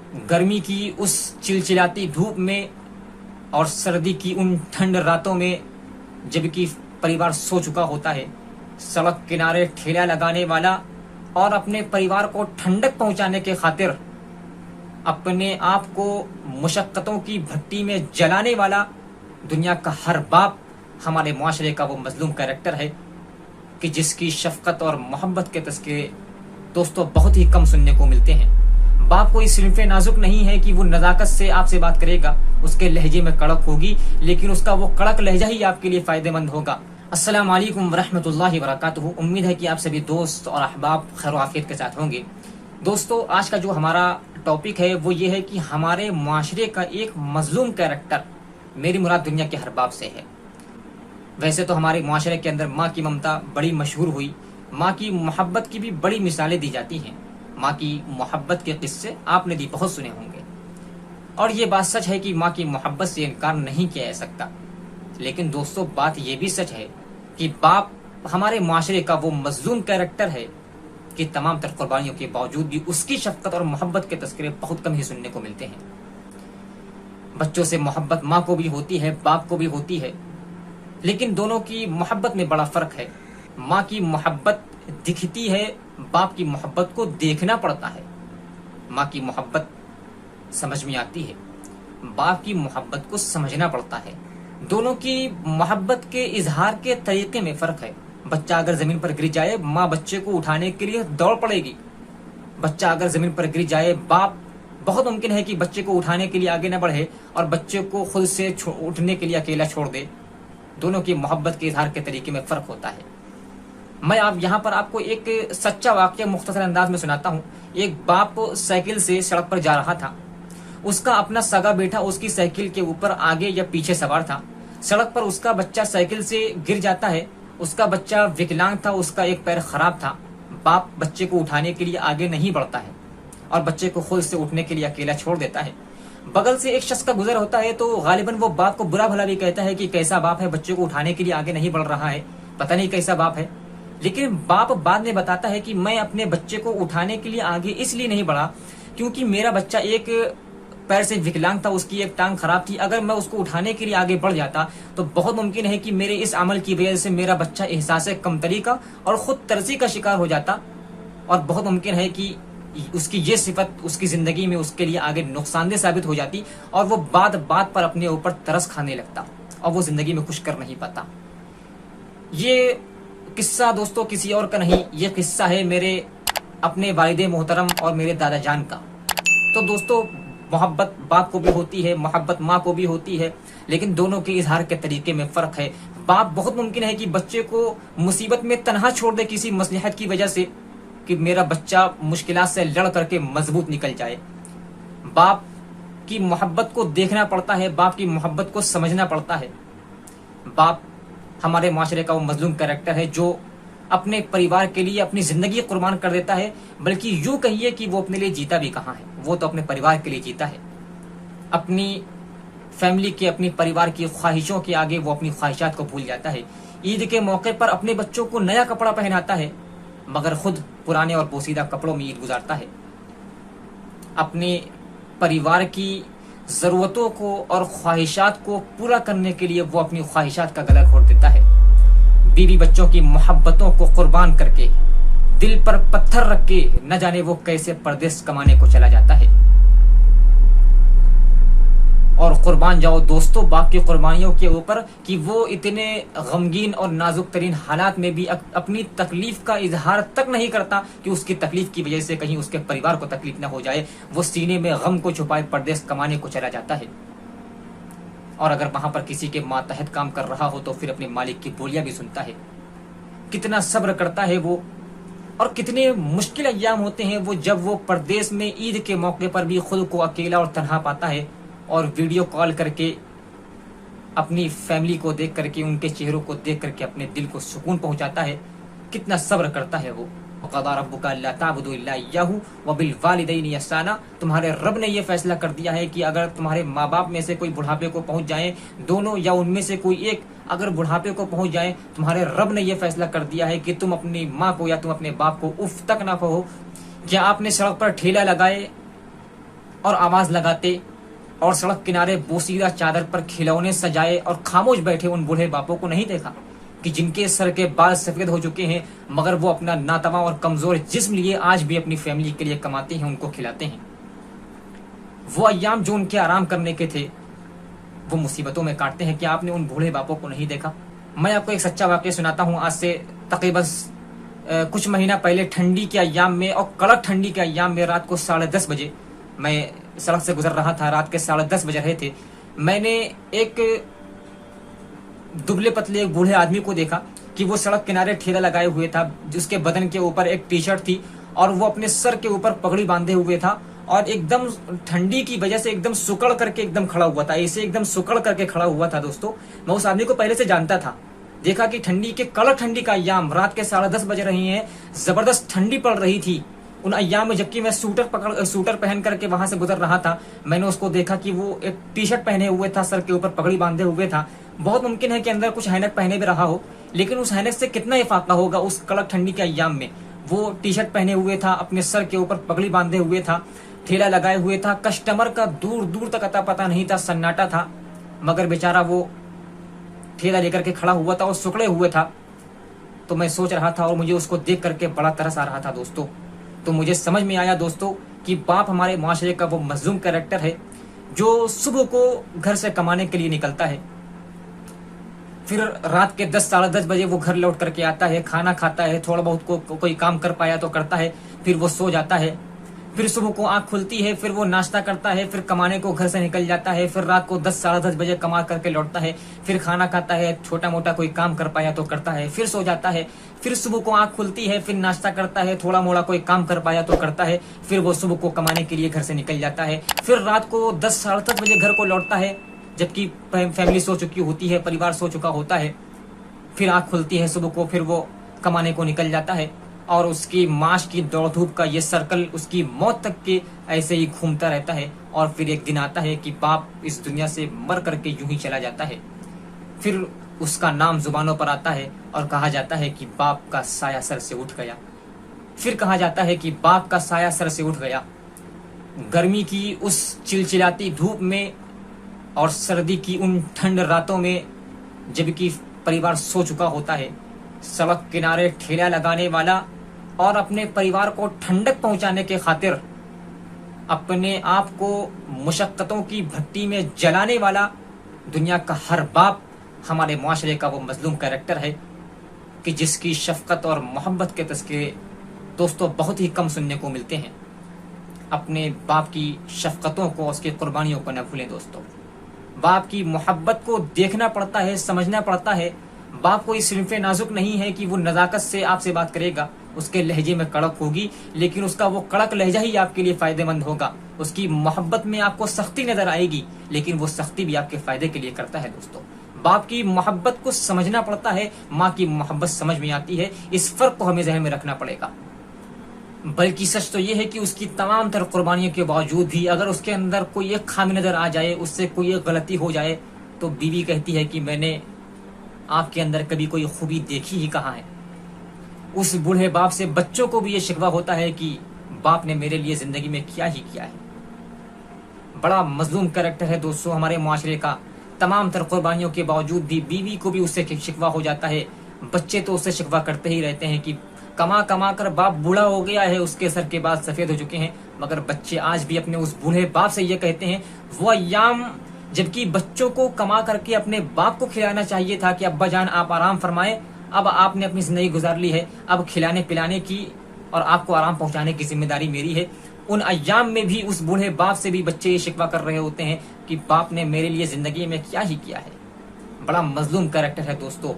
गर्मी की उस चिलचिलाती धूप में और सर्दी की उन ठंड रातों में जबकि परिवार सो चुका होता है, सड़क किनारे ठेला लगाने वाला और अपने परिवार को ठंडक पहुंचाने के खातिर अपने आप को मुशक्क़तों की भट्टी में जलाने वाला दुनिया का हर बाप हमारे मुआशरे का वो मजलूम कैरेक्टर है कि जिसकी शफकत और मोहब्बत के तज़किरे दोस्तों बहुत ही कम सुनने को मिलते हैं। बाप कोई सिर्फ नाजुक नहीं है कि वो नज़ाकत से आपसे बात करेगा, उसके लहजे में कड़क होगी, लेकिन उसका वो कड़क लहजा ही आपके लिए फ़ायदेमंद होगा। अस्सलाम वालेकुम वरहमतुल्लाहि वबरकातुहू। उम्मीद है कि आप सभी दोस्त और अहबाब खैर आफियत के साथ होंगे। दोस्तों, आज का जो हमारा टॉपिक है वो ये है कि हमारे मुआशरे का एक मजलूम कैरेक्टर, मेरी मुराद दुनिया के हर बाप से है। वैसे तो हमारे मुआशरे के अंदर माँ की ममता बड़ी मशहूर हुई, माँ की मोहब्बत की भी बड़ी मिसालें दी जाती हैं। माँ की मोहब्बत के किस्से आपने भी बहुत सुने होंगे और ये बात सच है कि माँ की मोहब्बत से इनकार नहीं किया जा सकता। लेकिन दोस्तों, बात ये भी सच है कि बाप हमारे मुआशरे का वो मजलूम कैरेक्टर है कि तमाम तर कुर्बानियों के बावजूद भी उसकी शफकत और मोहब्बत के तज़किरे बहुत कम ही सुनने को मिलते हैं। बच्चों से मोहब्बत माँ को भी होती है, बाप को भी होती है, लेकिन दोनों की मोहब्बत में बड़ा फ़र्क है। माँ की मोहब्बत दिखती है, बाप की मोहब्बत को देखना पड़ता है। माँ की मोहब्बत समझ में आती है, बाप की मोहब्बत को समझना पड़ता है। दोनों की मोहब्बत के इजहार के तरीके में फ़र्क है। बच्चा अगर ज़मीन पर गिर जाए, माँ बच्चे को उठाने के लिए दौड़ पड़ेगी। बच्चा अगर ज़मीन पर गिर जाए, बाप बहुत मुमकिन है कि बच्चे को उठाने के लिए आगे न बढ़े और बच्चे को खुद से उठने के लिए अकेला छोड़ दे। दोनों की मोहब्बत के इजहार के तरीके में फ़र्क होता है। मैं यहाँ पर आपको एक सच्चा वाक़या मुख्तसर अंदाज में सुनाता हूँ। एक बाप साइकिल से सड़क पर जा रहा था। उसका अपना सगा बेटा उसकी साइकिल के ऊपर आगे या पीछे सवार था। सड़क पर उसका बच्चा साइकिल से गिर जाता है। उसका बच्चा विकलांग था, उसका एक पैर खराब था। बाप बच्चे को उठाने के लिए आगे नहीं बढ़ता है और बच्चे को खुद से उठने के लिए अकेला छोड़ देता है। बगल से एक शख्स का गुजर होता है तो गालिबन वो बाप को बुरा भला भी कहता है कि कैसा बाप है, बच्चे को उठाने के लिए आगे नहीं बढ़ रहा है, पता नहीं कैसा बाप है। लेकिन बाप बाद में बताता है कि मैं अपने बच्चे को उठाने के लिए आगे इसलिए नहीं बढ़ा क्योंकि मेरा बच्चा एक पैर से विकलांग था, उसकी एक टांग खराब थी। अगर मैं उसको उठाने के लिए आगे बढ़ जाता तो बहुत मुमकिन है कि मेरे इस अमल की वजह से मेरा बच्चा एहसास कमतरी का और खुद तरसी का शिकार हो जाता और बहुत मुमकिन है कि उसकी ये सिफत उसकी जिंदगी में उसके लिए आगे नुकसानदेह साबित हो जाती और वो बात बात पर अपने ऊपर तरस खाने लगता और वो जिंदगी में कुछ कर नहीं पाता। ये किस्सा दोस्तों किसी और का नहीं, ये किस्सा है मेरे अपने वालिद मोहतरम और मेरे दादा जान का। तो दोस्तों, मोहब्बत बाप को भी होती है, मोहब्बत माँ को भी होती है, लेकिन दोनों के इजहार के तरीके में फ़र्क है। बाप बहुत मुमकिन है कि बच्चे को मुसीबत में तनहा छोड़ दे किसी मसलहत की वजह से कि मेरा बच्चा मुश्किलात से लड़ करके मजबूत निकल जाए। बाप की मोहब्बत को देखना पड़ता है, बाप की मोहब्बत को समझना पड़ता है। बाप हमारे माशरे का वो मजलूम कैरेक्टर है जो अपने परिवार के लिए अपनी ज़िंदगी कुर्बान कर देता है, बल्कि यूँ कहिए कि वो अपने लिए जीता भी कहाँ है, वो तो अपने परिवार के लिए जीता है। अपनी फैमिली के, अपनी परिवार की ख्वाहिशों के आगे वो अपनी ख्वाहिशात को भूल जाता है। ईद के मौके पर अपने बच्चों को नया कपड़ा पहनाता है मगर खुद पुराने और पोसीदा कपड़ों में ईद गुजारता है। अपने परिवार की ज़रूरतों को और ख्वाहिशात को पूरा करने के लिए वो अपनी ख्वाहिशात का गला घोट देता है। बीवी बच्चों की मोहब्बतों को कुर्बान करके, दिल पर पत्थर रख के न जाने वो कैसे परदेस कमाने को चला जाता है। और कुर्बान जाओ दोस्तों बाप की कुर्बानियों के ऊपर कि वो इतने गमगीन और नाजुक तरीन हालात में भी अपनी तकलीफ का इजहार तक नहीं करता कि उसकी तकलीफ की वजह से कहीं उसके परिवार को तकलीफ न हो जाए। वो सीने में गम को छुपाए परदेस कमाने को चला जाता है और अगर वहां पर किसी के मातहत काम कर रहा हो तो फिर अपने मालिक की बोलियां भी सुनता है। कितना सब्र करता है वो और कितने मुश्किल अय्याम होते हैं वो जब वो परदेस में ईद के मौके पर भी खुद को अकेला और तन्हा पाता है और वीडियो कॉल करके अपनी फैमिली को देख करके, उनके चेहरों को देख करके अपने दिल को सुकून पहुंचाता है। कितना सब्र करता है वो। वक़ज़ा रब्बुका अल्ला ताबुदू इल्ला इय्याहु व बिल वालिदैनि इहसाना। तुम्हारे रब ने यह फैसला कर दिया है कि अगर तुम्हारे माँ बाप में से कोई बुढ़ापे को पहुंच जाए, दोनों या उनमें से कोई एक अगर बुढ़ापे को पहुंच जाए, तुम्हारे रब ने यह फैसला कर दिया है कि तुम अपनी माँ को या तुम अपने बाप को उफ तक ना कहो। क्या आपने सड़क पर ठेला लगाए اور آواز لگاتے اور سڑک کنارے بوسیدہ چادر پر کھلونے سجائے اور خاموش بیٹھے ان بوڑھے باپوں کو نہیں دیکھا کہ جن کے سر کے بال سفید ہو چکے ہیں، مگر وہ اپنا ناتواں اور کمزور جسم لیے آج بھی اپنی فیملی کے لیے کماتے ہیں، ان کو کھلاتے ہیں۔ وہ ایام جو ان کے آرام کرنے کے تھے وہ مصیبتوں میں کاٹتے ہیں۔ کیا آپ نے ان بوڑھے باپوں کو نہیں دیکھا؟ میں آپ کو ایک سچا واقعہ سناتا ہوں۔ آج سے تقریباً کچھ مہینہ پہلے ٹھنڈی کے ایام میں اور کڑک ٹھنڈی کے ایام میں رات کو 10:30 بجے میں سڑک سے گزر رہا تھا۔ رات کے 10:30 بج رہے تھے۔ میں نے ایک دبلے پتلے ایک بوڑھے آدمی کو دیکھا کہ وہ سڑک کنارے ٹھیلا لگائے ہوئے تھا، جس کے بدن کے اوپر ایک ٹی شرٹ تھی اور وہ اپنے سر کے اوپر پگڑی باندھے ہوئے تھا اور ایک دم ٹھنڈی کی وجہ سے ایک دم سکڑ کر کے ایک دم کھڑا ہوا تھا، ایسے ایک دم سکڑ کر کے کھڑا ہوا تھا۔ دوستو، میں اس آدمی کو پہلے سے جانتا تھا۔ دیکھا کہ ٹھنڈی کے کڑک ٹھنڈی کا ایام، رات کے 10:30 بج رہی ہیں، زبردست ٹھنڈی پڑ رہی تھی ان ایام میں، جبکہ میں سوٹر پہن کر کے وہاں سے گزر رہا تھا۔ میں نے اس کو دیکھا کہ وہ ایک ٹی شرٹ پہنے ہوئے تھا، سر کے اوپر پگڑی باندھے ہوئے تھا۔ بہت ممکن ہے کہ اندر کچھ اینک پہنے بھی رہا ہو، لیکن اس اینک سے کتنا افاقہ ہوگا اس کڑک ٹھنڈی کے ایام میں۔ وہ ٹی شرٹ پہنے ہوئے تھا، اپنے سر کے اوپر پگڑی باندھے ہوئے تھا، ٹھیلا لگائے ہوئے تھا، کسٹمر کا دور دور تک اتا پتا نہیں تھا، سناٹا تھا، مگر بیچارہ وہ ٹھیلا لے کر کے کھڑا ہوا تھا اور سکڑے ہوئے تھا۔ تو میں سوچ رہا تھا اور مجھے اس کو دیکھ کر کے بڑا ترس آ رہا تھا دوستو۔ تو مجھے سمجھ میں آیا دوستو کہ باپ ہمارے معاشرے کا وہ مظلوم کریکٹر ہے جو صبح کو گھر سے کمانے کے لیے نکلتا ہے، پھر رات کے 10 بجے وہ گھر لوٹ کر کے آتا ہے، کھانا کھاتا ہے، تھوڑا بہت کوئی کام کر پایا تو کرتا ہے، پھر وہ سو جاتا ہے، پھر صبح کو آنکھ کھلتی ہے، پھر وہ ناشتہ کرتا ہے، پھر کمانے کو گھر سے نکل جاتا ہے، پھر رات کو 10 بجے کما کر کے لوٹتا ہے، پھر کھانا کھاتا ہے، چھوٹا موٹا کوئی کام کر پایا تو کرتا ہے، پھر سو جاتا ہے، پھر صبح کو آنکھ کھلتی ہے، پھر ناشتہ کرتا ہے، تھوڑا موڑا کوئی کام کر پایا تو کرتا ہے، پھر وہ صبح کو کمانے کے لیے گھر سے نکل جاتا ہے، پھر رات کو 10 بجے گھر کو لوٹتا ہے، جبکہ فیملی سو چکی ہوتی ہے، پریوار سو چکا ہوتا ہے، پھر آنکھ کھلتی ہے صبح کو، پھر وہ کمانے کو نکل جاتا ہے، اور اس کی معاش کی دوڑ دھوپ کا یہ سرکل اس کی موت تک کے ایسے ہی گھومتا رہتا ہے، اور پھر ایک دن آتا ہے کہ باپ اس دنیا سے مر کر کے یوں ہی چلا جاتا ہے۔ پھر اس کا نام زبانوں پر آتا ہے اور کہا جاتا ہے کہ باپ کا سایہ سر سے اٹھ گیا، پھر کہا جاتا ہے کہ باپ کا سایہ سر سے اٹھ گیا۔ گرمی کی اس چلچلاتی دھوپ میں اور سردی کی ان ٹھنڈ راتوں میں جبکہ پریوار سو چکا ہوتا ہے، سڑک کنارے ٹھیلا لگانے والا اور اپنے پریوار کو ٹھنڈک پہنچانے کے خاطر اپنے آپ کو مشقتوں کی بھٹی میں جلانے والا دنیا کا ہر باپ ہمارے معاشرے کا وہ مظلوم کریکٹر ہے کہ جس کی شفقت اور محبت کے تذکرے دوستوں بہت ہی کم سننے کو ملتے ہیں۔ اپنے باپ کی شفقتوں کو، اس کی قربانیوں کو نہ بھولیں دوستوں۔ باپ کی محبت کو دیکھنا پڑتا ہے، سمجھنا پڑتا ہے۔ باپ کوئی صنف نازک نہیں ہے کہ وہ نزاکت سے آپ سے بات کرے گا، اس کے لہجے میں کڑک ہوگی، لیکن اس کا وہ کڑک لہجہ ہی آپ کے لیے فائدہ مند ہوگا۔ اس کی محبت میں آپ کو سختی نظر آئے گی، لیکن وہ سختی بھی آپ کے فائدے کے لیے کرتا ہے دوستوں۔ باپ کی محبت کو سمجھنا پڑتا ہے، ماں کی محبت سمجھ میں آتی ہے، اس فرق کو ہمیں ذہن میں رکھنا پڑے گا۔ بلکہ سچ تو یہ ہے کہ اس کی تمام تر قربانیوں کے باوجود بھی اگر اس کے اندر کوئی ایک خامی نظر آ جائے، اس سے کوئی ایک غلطی ہو جائے، تو بیوی کہتی ہے کہ میں نے آپ کے اندر کبھی کوئی خوبی دیکھی ہی کہاں ہے۔ اس بوڑھے باپ سے بچوں کو بھی یہ شکوہ ہوتا ہے کہ باپ نے میرے لیے زندگی میں کیا ہی کیا ہے۔ بڑا مظلوم کریکٹر ہے دوستوں ہمارے معاشرے کا۔ تمام تر قربانیوں کے باوجود بھی بیوی کو بھی اس سے شکوہ ہو جاتا ہے، بچے تو اس سے شکوہ کرتے ہی رہتے ہیں کہ کما کما کر باپ بوڑھا ہو گیا ہے، اس کے سر کے بال سفید ہو چکے ہیں، مگر بچے آج بھی اپنے اس بوڑھے باپ سے یہ کہتے ہیں۔ وہ ایام جبکہ بچوں کو کما کر کے اپنے باپ کو کھلانا چاہیے تھا کہ ابا جان آپ آرام فرمائیں، اب آپ نے اپنی زندگی گزار لی ہے، اب کھلانے پلانے کی اور آپ کو آرام پہنچانے کی ذمہ داری میری ہے۔ ان ایام میں بھی اس بوڑھے باپ سے بھی بچے یہ شکوہ کر رہے ہوتے ہیں کہ باپ نے میرے لیے زندگی میں کیا ہی کیا ہے۔ بڑا مظلوم کریکٹر ہے دوستو۔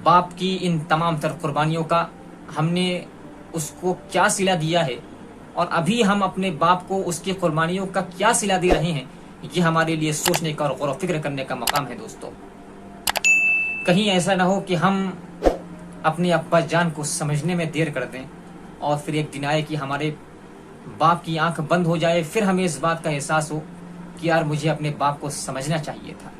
باپ کی ان تمام تر قربانیوں کا ہم نے اس کو کیا صلہ دیا ہے، اور ابھی ہم اپنے باپ کو اس کی قربانیوں کا کیا صلہ دے رہے ہیں، یہ ہمارے لیے سوچنے کا اور غور و فکر کرنے کا مقام ہے دوستو۔ کہیں ایسا نہ ہو کہ ہم اپنے ابا جان کو سمجھنے میں دیر کر دیں اور پھر ایک دن آئے کہ ہمارے باپ کی آنکھ بند ہو جائے، پھر ہمیں اس بات کا احساس ہو کہ یار مجھے اپنے باپ کو سمجھنا چاہیے تھا۔